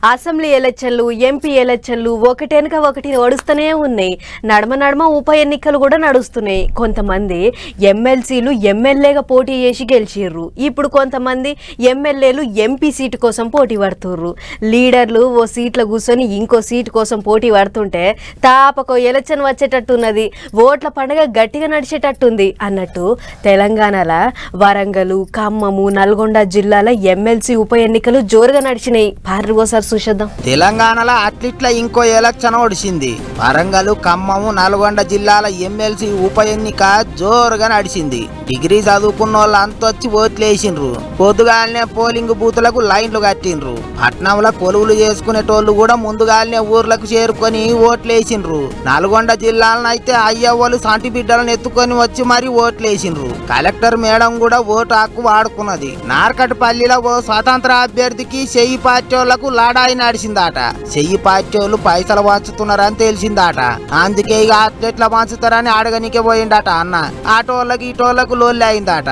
Assembly ఎలక్షన్లు MP ఎలక్షన్లు ఒకటెనక ఒకటి నడుస్తూనే ఉన్నాయి. నడమ ఉప ఎన్నికలు కూడా నడుస్తున్నాయి. కొంతమంది ఎమ్మెల్సీలు ఎమ్మెల్యేగా పోటీ చేసి గెలిచిర్రు. ఇప్పుడు కొంతమంది ఎమ్మెల్యేలు ఎంపీ సీటు కోసం పోటీ పడుతుర్రు. లీడర్లు ఓ సీట్ల కూర్చొని ఇంకో సీటు కోసం పోటీ పడుతుంటే తాపకో ఎలక్షన్ వచ్చేటట్టున్నది, ఓట్ల పండుగ గట్టిగా నడిచేటట్టుంది అన్నట్టు తెలంగాణలో వరంగల్, ఖమ్మము, నల్గొండ జిల్లాల ఎమ్మెల్సీ ఉప ఎన్నికలు జోరుగా నడిచినాయి. పార్రిగోసారి చూసేద్దాం. తెలంగాణలో అట్లిట్ల ఇంకో ఎలక్షన్ ఒడిసింది. వరంగల్, ఖమ్మము, నల్గొండ జిల్లాల ఎమ్మెల్సీ ఉప ఎన్నిక జోరుగా నడిచింది. డిగ్రీ చదువుకున్న వాళ్ళు అంతొచ్చి ఓట్లేసిండ్రు. పొద్దుగాలనే పోలింగ్ బూతులకు లైన్లు కట్టిండ్రు. పట్నంలో కొలువులు చేసుకునేటోళ్లు కూడా ముందుగాలనే ఊర్లకు చేరుకొని ఓట్లేసిండ్రు. నల్గొండ జిల్లాలనైతే అయ్యవ్వలు సంటి బిడ్డలను ఎత్తుకొని వచ్చి మరీ ఓట్లేసిండ్రు. కలెక్టర్ మేడం కూడా ఓటు హక్కు వాడుకున్నది. నార్కట్పల్లిలో ఓ స్వతంత్ర అభ్యర్థికి చెయ్యి పార్టీ వాళ్లకు లాడాయి నడిచిందాట. చెయ్యి పార్టీ వాళ్ళు పైసలు పంచుతున్నారని తెలిసిందాట. అందుకే ఇక అట్లెట్లా పంచుతారని అడగనికే పోయిండట అన్న. ఆటోళ్ళకి ఇటోళ్లకు లోల్లి అయిందట.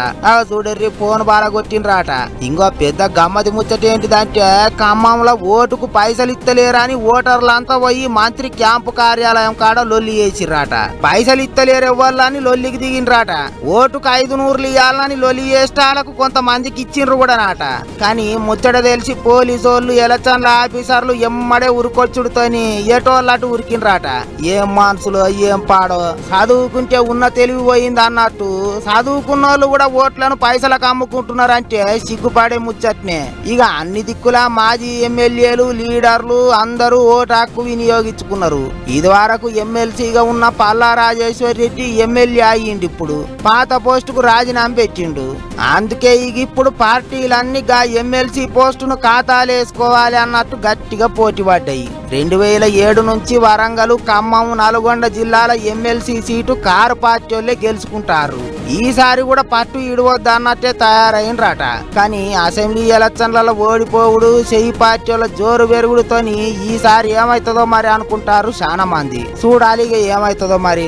చూడర్రి ఫోన్ బాగా కొట్టిండ్రాట. ఇంకో పెద్ద గమ్మది ముచ్చట ఏంటిదంటే ఖమ్మంలో ఓటుకు పైసలు ఇత్తలేరని ఓటర్లంతా పోయి మంత్రి క్యాంపు కార్యాలయం కాడ లొల్లి చేసిర్రాట. పైసలు ఇత్తలేరు ఎవ్వాలని లొల్లికి దిగిండ్రాట. ఓటుకు 500 ఇవ్వాలని లొల్లి చేసేటాలకు కొంతమందికి ఇచ్చిండ్రు కూడా నాట. కానీ ముచ్చట తెలిసి పోలీసు వాళ్ళు ఎలక్షన్ల ఆఫీసర్లు ఎమ్మడే ఉరుకొచ్చుడుతోని ఏటోళ్ళటు ఉరికిండ్రాట. ఏం మనసులో ఏం పాడో, చదువుకుంటే ఉన్న తెలివి పోయింది అన్నట్టు చదువుకున్న వాళ్ళు కూడా ఓట్లను పైసలకు అమ్ముకుంటున్నారంటే సిగ్గుపడే ముచ్చట్నే. ఇక అన్ని దిక్కులా మాజీ ఎమ్మెల్యేలు, లీడర్లు అందరూ ఓటు హక్కు వినియోగించుకున్నారు. ఇది వరకు ఎమ్మెల్సీగా ఉన్న పల్లా రాజేశ్వర్ రెడ్డి ఎమ్మెల్యే అయ్యిండు. ఇప్పుడు పాత పోస్టుకు రాజీనామా పెట్టిండు. అందుకే ఇక ఇప్పుడు పార్టీలన్నీ గా ఎమ్మెల్సీ పోస్టును ఖాతాలేసుకోవాలి అన్నట్టు గట్టిగా పోటీ పడ్డాయి. 2007 నుంచి వరంగల్, ఖమ్మం, నల్గొండ జిల్లాల ఎమ్మెల్సీ సీటు కారు పార్టీ వాళ్ళే గెలుచుకుంటారు. ఈసారి కూడా పట్టు ఇడవద్దు అన్నట్టే తయారైనరాట. కానీ అసెంబ్లీ ఎలక్షన్లలో ఓడిపోవుడు, చెయ్యి పార్టీ వాళ్ళ జోరు పెరుగుడుతోని ఈసారి ఏమైతుందో మరి అనుకుంటారు చాలా మంది. చూడాలి ఇక ఏమైతుందో మరి.